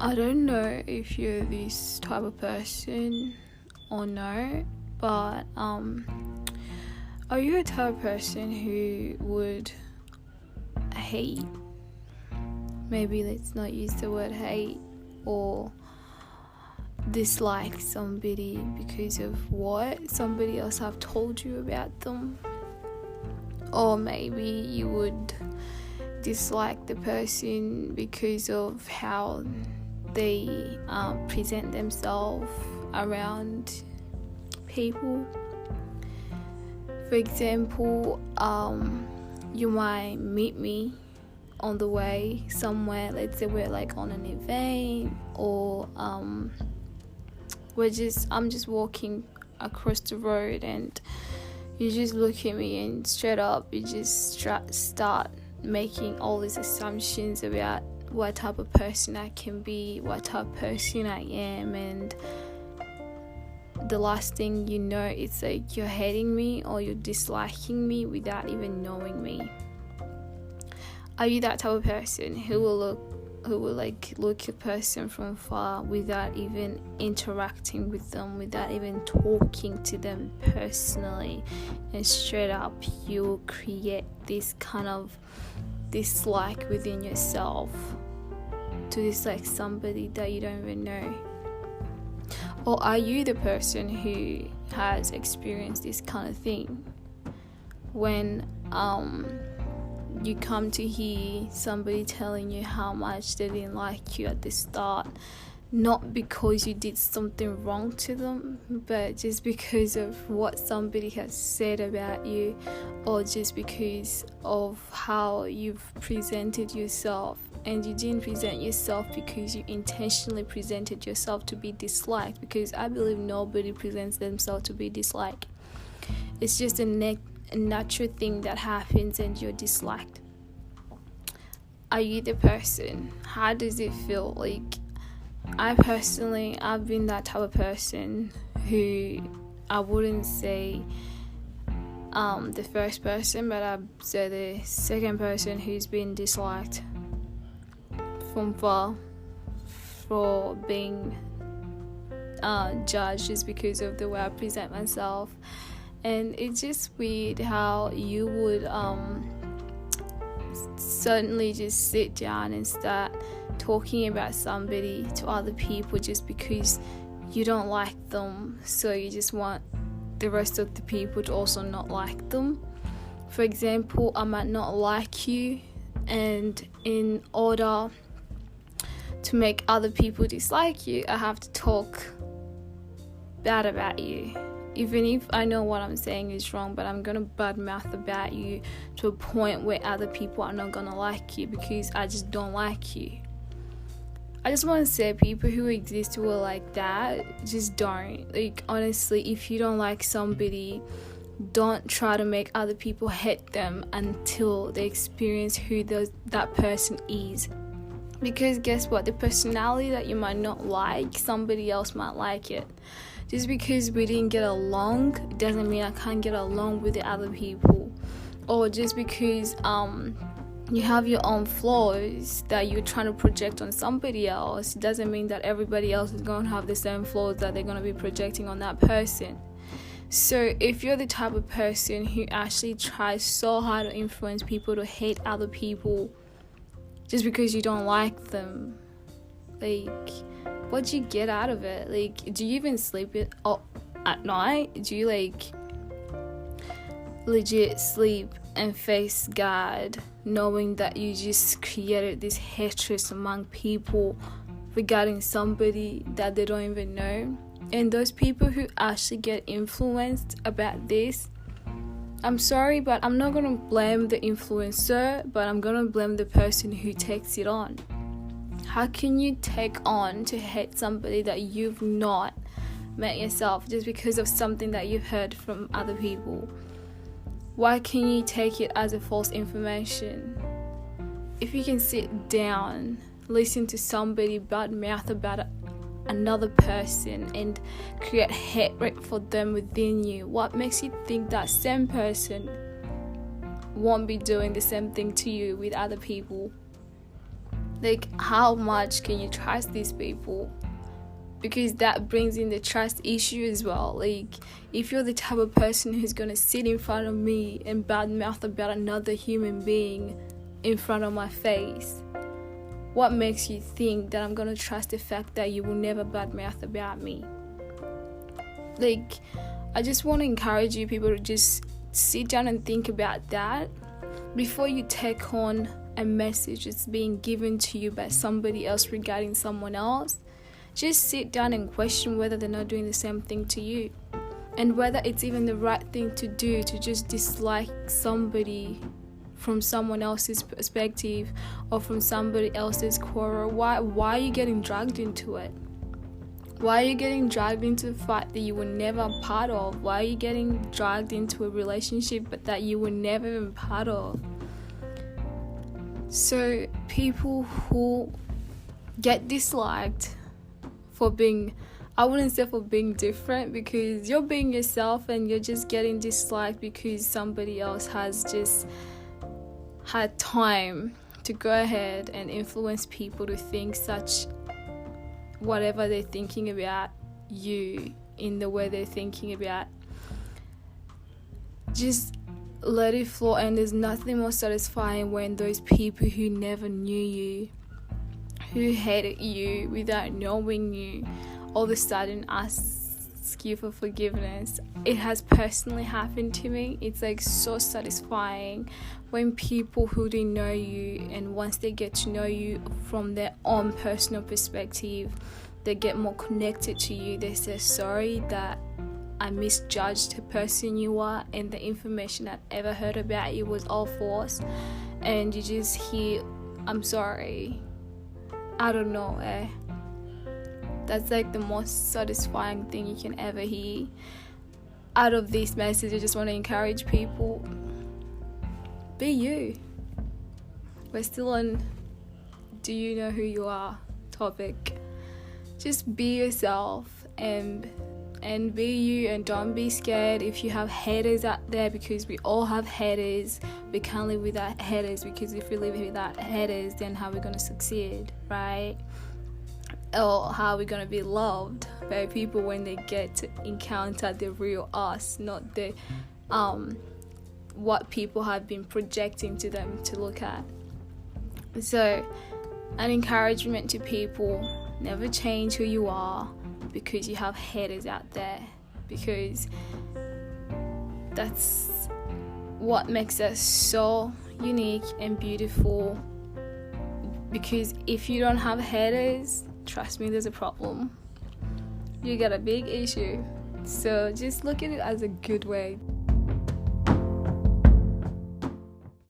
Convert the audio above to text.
I don't know if you're this type of person or no, but are you a type of person who would hate? Maybe let's not use the word hate, or dislike somebody because of what somebody else have told you about them. Or maybe you would dislike the person because of how they present themselves around people. For example, you might meet me on the way somewhere. Let's say we're like on an event, or I'm just walking across the road, and you just look at me, and straight up you just start making all these assumptions about what type of person I can be, what type of person I am, and the last thing you know, it's like you're hating me or you're disliking me without even knowing me. Are you that type of person who will look a person from far without even interacting with them, without even talking to them personally, and straight up you will create this kind of dislike within yourself to dislike somebody that you don't even know? Or are you the person who has experienced this kind of thing when you come to hear somebody telling you how much they didn't like you at the start, not because you did something wrong to them, but just because of what somebody has said about you, or just because of how you've presented yourself, and you didn't present yourself because you intentionally presented yourself to be disliked, because I believe nobody presents themselves to be disliked. It's just a natural thing that happens and you're disliked. Are you the person? How does it feel? Like, I've been that type of person who, I wouldn't say the first person, but I'd say the second person who's been disliked from far for being judged just because of the way I present myself. And it's just weird how you would suddenly just sit down and start talking about somebody to other people just because you don't like them, so you just want the rest of the people to also not like them. For example, I might not like you, and in order to make other people dislike you, I have to talk bad about you. Even if I know what I'm saying is wrong, but I'm going to badmouth about you to a point where other people are not going to like you because I just don't like you. I just want to say, people who exist who are like that, just don't. Like, honestly, if you don't like somebody, don't try to make other people hate them until they experience who that person is. Because guess what? The personality that you might not like, somebody else might like it. Just because we didn't get along doesn't mean I can't get along with the other people. Or just because you have your own flaws that you're trying to project on somebody else doesn't mean that everybody else is going to have the same flaws that they're going to be projecting on that person. So if you're the type of person who actually tries so hard to influence people to hate other people just because you don't like them, like, what do you get out of it? Like, do you even sleep at night? Do you legit sleep and face God knowing that you just created this hatred among people regarding somebody that they don't even know? And those people who actually get influenced about this, I'm sorry, but I'm not going to blame the influencer, but I'm going to blame the person who takes it on. How can you take on to hate somebody that you've not met yourself just because of something that you've heard from other people? Why can you take it as a false information? If you can sit down, listen to somebody badmouth about another person and create hatred for them within you, what makes you think that same person won't be doing the same thing to you with other people? Like, how much can you trust these people? Because that brings in the trust issue as well. Like, if you're the type of person who's gonna sit in front of me and badmouth about another human being in front of my face, what makes you think that I'm gonna trust the fact that you will never badmouth about me? Like, I just want to encourage you people to just sit down and think about that before you take on a message that's being given to you by somebody else regarding someone else. Just sit down and question whether they're not doing the same thing to you, and whether it's even the right thing to do to just dislike somebody from someone else's perspective or from somebody else's quarrel. Why are you getting dragged into it? Why are you getting dragged into a fight that you were never part of? Why are you getting dragged into a relationship but that you were never even part of? So people who get disliked for being, I wouldn't say for being different, because you're being yourself and you're just getting disliked because somebody else has just had time to go ahead and influence people to think such whatever they're thinking about you in the way they're thinking about. Just let it flow. And there's nothing more satisfying when those people who never knew you, who hated you without knowing you, all of a sudden ask you for forgiveness. It has personally happened to me. It's like so satisfying when people who didn't know you, and once they get to know you from their own personal perspective, they get more connected to you. They say, sorry that I misjudged the person you are, and the information I've ever heard about you was all false. And you just hear, I'm sorry. I don't know, That's like the most satisfying thing you can ever hear. Out of this message, I just want to encourage people, be you. We're still on do you know who you are topic. Just be yourself and be you, and don't be scared if you have haters out there, because we all have haters. We can't live without haters, because if we live without haters, then how are we going to succeed, right? Or how are we going to be loved by people when they get to encounter the real us, not the what people have been projecting to them to look at. So, an encouragement to people, never change who you are because you have haters out there, because that's what makes us so unique and beautiful. Because if you don't have haters, trust me, there's a problem. You got a big issue. So just look at it as a good way.